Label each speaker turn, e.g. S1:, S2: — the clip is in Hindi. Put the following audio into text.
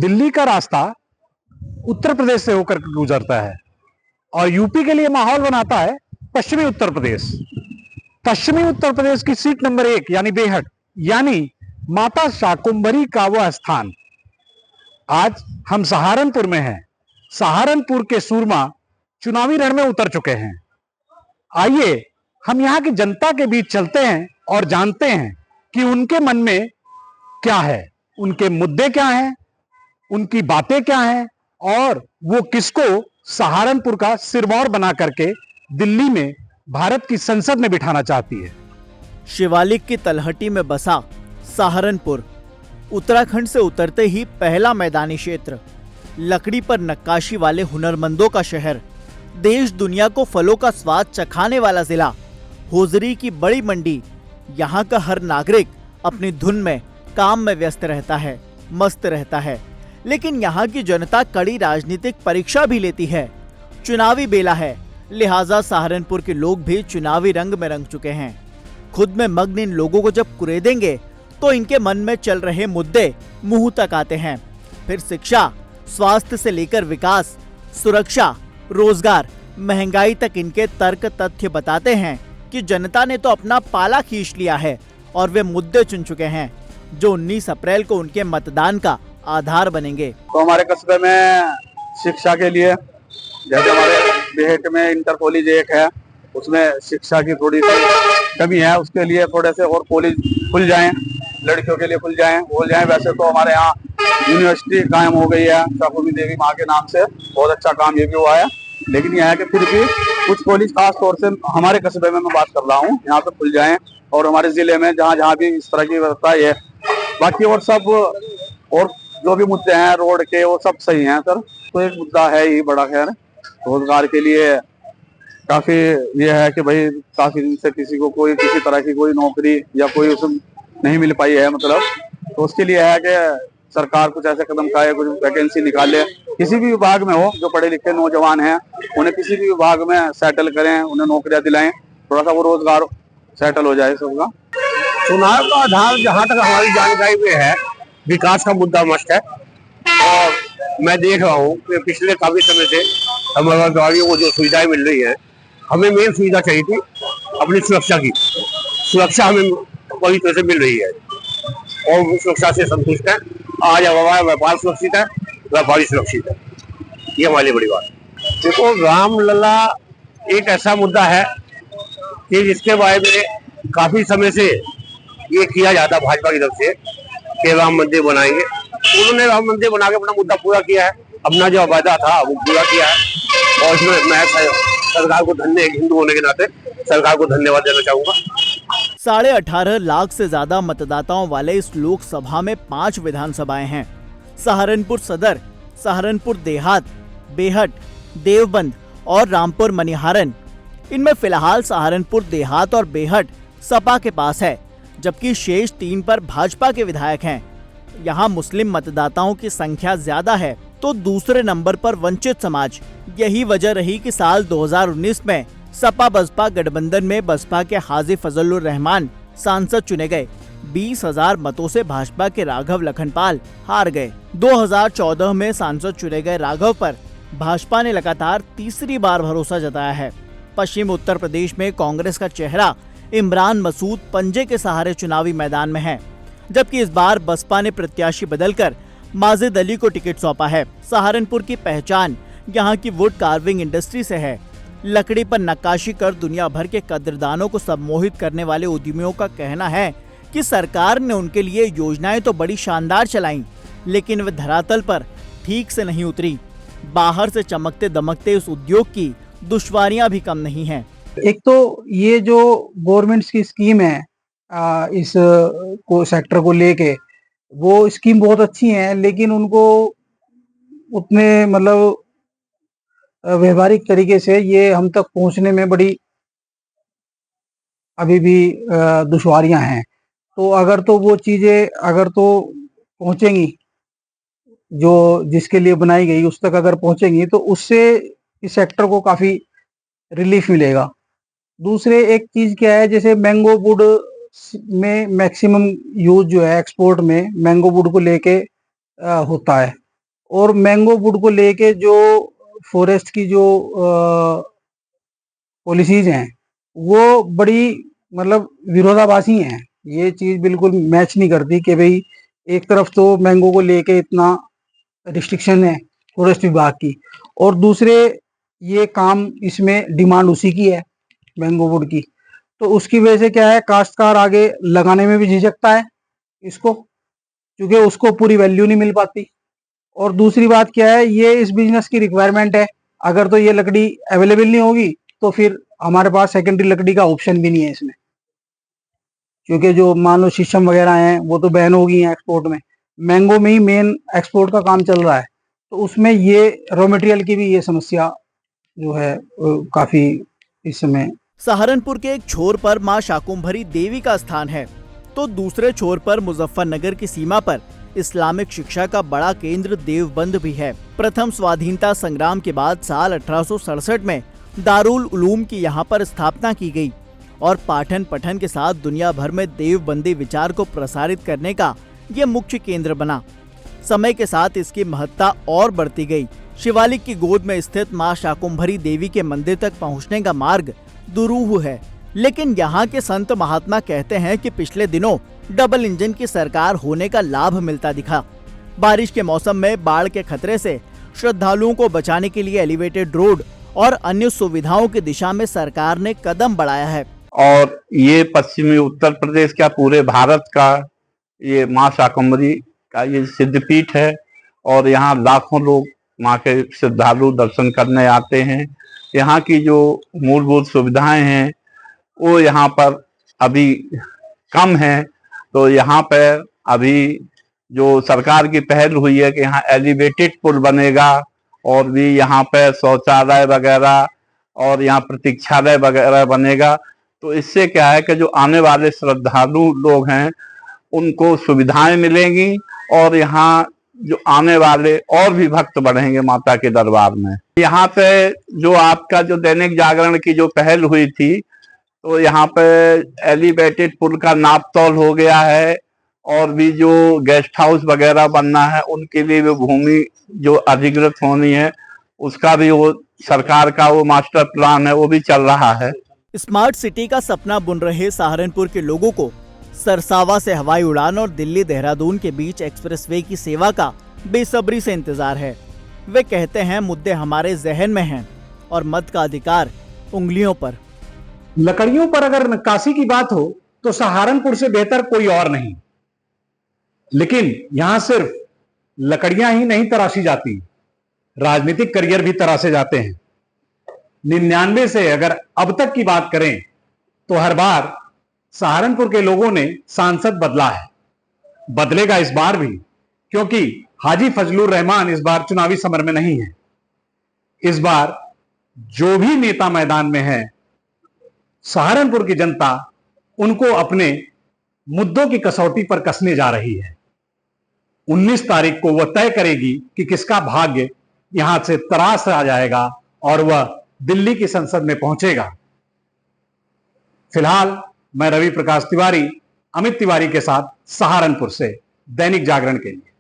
S1: दिल्ली का रास्ता उत्तर प्रदेश से होकर गुजरता है और यूपी के लिए माहौल बनाता है पश्चिमी उत्तर प्रदेश। पश्चिमी उत्तर प्रदेश की सीट नंबर 1 यानी बेहट, यानी माता शाकुंभरी का वह स्थान। आज हम सहारनपुर में हैं। सहारनपुर के सूरमा चुनावी रण में उतर चुके हैं। आइए हम यहां की जनता के बीच चलते हैं और जानते हैं कि उनके मन में क्या है, उनके मुद्दे क्या हैं, उनकी बातें क्या हैं और वो किसको सहारनपुर का सिरमौर बना करके दिल्ली में भारत की संसद में बिठाना चाहती है।
S2: शिवालिक की तलहटी में बसा सहारनपुर उत्तराखंड से उतरते ही पहला मैदानी क्षेत्र, लकड़ी पर नक्काशी वाले हुनरमंदों का शहर, देश दुनिया को फलों का स्वाद चखाने वाला जिला, होजरी की बड़ी मंडी। यहाँ का हर नागरिक अपनी धुन में, काम में व्यस्त रहता है, मस्त रहता है। लेकिन यहाँ की जनता कड़ी राजनीतिक परीक्षा भी लेती है। चुनावी बेला है, लिहाजा सहारनपुर के लोग भी चुनावी रंग में रंग चुके हैं। खुद में मग्न इन लोगों को जब कुरेदेंगे तो इनके मन में चल रहे मुद्दे मुंह तक आते हैं। फिर शिक्षा, स्वास्थ्य से लेकर विकास, सुरक्षा, रोजगार, महंगाई तक इनके तर्क तथ्य बताते हैं कि जनता ने तो अपना पाला खींच लिया है और वे मुद्दे चुन चुके हैं जो 19 अप्रैल को उनके मतदान का आधार बनेंगे।
S3: तो हमारे कस्बे में शिक्षा के लिए, जैसे हमारे बेहट में इंटर कॉलेज एक है, उसमें शिक्षा की थोड़ी सी कमी है। उसके लिए थोड़े से और कॉलेज खुल जाएं, लड़कियों के लिए खुल जाएं। वैसे तो हमारे यहाँ यूनिवर्सिटी कायम हो गई है शाकुंभरी देवी माँ के नाम से, बहुत अच्छा काम ये भी हुआ है। लेकिन यह है कि फिर भी कुछ कॉलेज खास तौर से हमारे कस्बे में मैं बात कर रहा हूँ, यहाँ पे खुल जाएं और हमारे जिले में जहाँ जहाँ भी इस तरह की व्यवस्था है। बाकी और सब और जो भी मुद्दे हैं रोड के, वो सब सही हैं सर। तो एक मुद्दा है ही बड़ा, खैर रोजगार के लिए काफी ये है कि भाई काफी दिन से किसी को कोई किसी तरह की कोई नौकरी या कोई उसमें नहीं मिल पाई है, मतलब। तो उसके लिए है कि सरकार कुछ ऐसे कदम उठाए, कुछ वैकेंसी निकाले, किसी भी विभाग में हो। जो पढ़े लिखे नौजवान हैं उन्हें किसी भी विभाग में सेटल करें, उन्हें नौकरियां दिलाएं, थोड़ा सा वो रोजगार सेटल हो जाए सबका।
S4: चुनाव का आधार जहाँ तक हमारी जानकारी में है, विकास का मुद्दा मस्त है। और मैं देख रहा हूँ कि पिछले काफी समय से हमारे गाड़ियों को जो सुविधाएं मिल रही है, हमें मेन सुविधा चाहिए थी अपनी सुरक्षा की। सुरक्षा हमें पूरी तरह से मिल रही है और सुरक्षा से संतुष्ट है। आज हमारा व्यापार सुरक्षित है, व्यापारी सुरक्षित है, ये हमारी बड़ी बात है। देखो, रामलला एक ऐसा मुद्दा है कि जिसके बारे में काफी समय से ये किया जाता भाजपा की तरफ से कि राम मंदिर बनाएंगे। उन्होंने राम मंदिर बना के अपना मुद्दा पूरा किया है, अपना जो वादा था वो पूरा किया है। और इसमें मैं सरकार को हिंदू होने के नाते सरकार को धन्यवाद देना चाहूंगा।
S2: 18.5 लाख से ज्यादा मतदाताओं वाले इस लोकसभा में 5 विधानसभाएं हैं। सहारनपुर सदर, सहारनपुर देहात, बेहट, देवबंद और रामपुर मनिहारन। इनमें फिलहाल सहारनपुर देहात और बेहट सपा के पास है, जबकि शेष 3 पर भाजपा के विधायक हैं। यहाँ मुस्लिम मतदाताओं की संख्या ज्यादा है तो दूसरे नंबर पर वंचित समाज। यही वजह रही कि साल 2019 में सपा बसपा गठबंधन में बसपा के हाजी फजलुर रहमान सांसद चुने गए। 20,000 मतों से भाजपा के राघव लखनपाल हार गए। 2014 में सांसद चुने गए राघव पर भाजपा ने लगातार तीसरी बार भरोसा जताया है। पश्चिम उत्तर प्रदेश में कांग्रेस का चेहरा इमरान मसूद पंजे के सहारे चुनावी मैदान में है, जबकि इस बार बसपा ने प्रत्याशी बदलकर माजिद अली को टिकट सौंपा है। सहारनपुर की पहचान यहाँ की वुड कार्विंग इंडस्ट्री से है। लकड़ी पर नक्काशी कर दुनिया भर के कदरदानों को सम्मोहित करने वाले उद्यमियों का कहना है कि सरकार ने उनके लिए योजनाएं तो बड़ी शानदार चलाई, लेकिन वे धरातल पर ठीक से नहीं उतरी। बाहर से चमकते दमकते इस उद्योग की दुश्वारियां भी कम नहीं हैं।
S5: एक तो ये जो गवर्नमेंट की स्कीम है इस को सेक्टर को लेके, वो स्कीम बहुत अच्छी है, लेकिन उनको उतने मतलब व्यवहारिक तरीके से ये हम तक पहुंचने में बड़ी अभी भी दुश्वारियां हैं। तो अगर तो वो चीजें अगर तो पहुंचेंगी, जो जिसके लिए बनाई गई उस तक अगर पहुंचेंगी, तो उससे इस सेक्टर को काफी रिलीफ मिलेगा। दूसरे एक चीज क्या है, जैसे मैंगो वुड में मैक्सिमम यूज जो है एक्सपोर्ट में मैंगो वुड को लेके होता है। और मैंगो वुड को लेके जो फॉरेस्ट की जो पॉलिसीज हैं वो बड़ी मतलब विरोधाभासी हैं। ये चीज बिल्कुल मैच नहीं करती कि भाई एक तरफ तो मैंगो को लेके इतना रिस्ट्रिक्शन है फॉरेस्ट विभाग की, और दूसरे ये काम इसमें डिमांड उसी की है मैंगो वुड की, तो उसकी वजह से क्या है काश्तकार आगे लगाने में भी झिझकता है इसको, क्योंकि उसको पूरी वैल्यू नहीं मिल पाती। और दूसरी बात क्या है, ये इस बिजनेस की रिक्वायरमेंट है, अगर तो ये लकड़ी अवेलेबल नहीं होगी तो फिर हमारे पास सेकेंडरी लकड़ी का ऑप्शन भी नहीं है इसमें, क्योंकि जो मान लो शीशम वगैरह हैं वो तो बैन हो गई हैं एक्सपोर्ट में, मैंगो में ही मेन एक्सपोर्ट का काम चल रहा है, तो उसमें ये रॉ मटेरियल की भी ये समस्या जो है काफी इस समय।
S2: सहारनपुर के एक छोर पर मां शाकुंभरी देवी का स्थान है, तो दूसरे छोर पर मुजफ्फरनगर की सीमा पर इस्लामिक शिक्षा का बड़ा केंद्र देवबंद भी है। प्रथम स्वाधीनता संग्राम के बाद साल 1867 में दारुल उलूम की यहाँ पर स्थापना की गई और पाठन पठन के साथ दुनिया भर में देवबंदी विचार को प्रसारित करने का ये मुख्य केंद्र बना। समय के साथ इसकी महत्ता और बढ़ती गई। शिवालिक की गोद में स्थित मां शाकुंभरी देवी के मंदिर तक पहुंचने का मार्ग दुरूह है, लेकिन यहाँ के संत महात्मा कहते हैं कि पिछले दिनों डबल इंजन की सरकार होने का लाभ मिलता दिखा। बारिश के मौसम में बाढ़ के खतरे से श्रद्धालुओं को बचाने के लिए एलिवेटेड रोड और अन्य सुविधाओं की दिशा में सरकार ने कदम बढ़ाया है।
S3: और ये पश्चिमी उत्तर प्रदेश का पूरे भारत का ये माँ शाकंभरी का ये सिद्धपीठ है और यहाँ लाखों लोग माँ के श्रद्धालु दर्शन करने आते हैं। यहाँ की जो मूलभूत सुविधाएं हैं वो यहाँ पर अभी कम है, तो यहाँ पर अभी जो सरकार की पहल हुई है कि यहाँ एलिवेटेड पुल बनेगा और भी यहाँ पे शौचालय वगैरह और यहाँ प्रतीक्षालय वगैरह बनेगा, तो इससे क्या है कि जो आने वाले श्रद्धालु लोग हैं उनको सुविधाएं मिलेंगी और यहाँ जो आने वाले और भी भक्त बढ़ेंगे माता के दरबार में। यहाँ पे जो आपका जो दैनिक जागरण की जो पहल हुई थी, तो यहाँ पे एलिवेटेड पुल का नाप तौल हो गया है और भी जो गेस्ट हाउस वगैरह बनना है उनके लिए भी भूमि जो अधिग्रहित होनी है उसका भी वो सरकार का वो मास्टर प्लान है वो भी चल रहा है।
S2: स्मार्ट सिटी का सपना बुन रहे सहारनपुर के लोगों को सरसावा से हवाई उड़ान और दिल्ली देहरादून के बीच एक्सप्रेसवे की सेवा का बेसब्री से इंतजार है। वे कहते हैं मुद्दे हमारे जहन में हैं और मत का अधिकार उंगलियों पर।
S1: लकड़ियों पर अगर नक्काशी की बात हो तो सहारनपुर से बेहतर कोई और नहीं, लेकिन यहां सिर्फ लकड़ियां ही नहीं तराशी जाती, राजनीतिक करियर भी तराशे जाते हैं। 99 से अगर अब तक की बात करें तो हर बार सहारनपुर के लोगों ने सांसद बदला है, बदलेगा इस बार भी, क्योंकि हाजी फजलुर रहमान इस बार चुनावी समर में नहीं है। इस बार जो भी नेता मैदान में है, सहारनपुर की जनता उनको अपने मुद्दों की कसौटी पर कसने जा रही है। 19 तारीख को वह तय करेगी कि किसका भाग्य यहां से तराश आ जाएगा और वह दिल्ली की संसद में पहुंचेगा। फिलहाल मैं रवि प्रकाश तिवारी, अमित तिवारी के साथ सहारनपुर से दैनिक जागरण के लिए।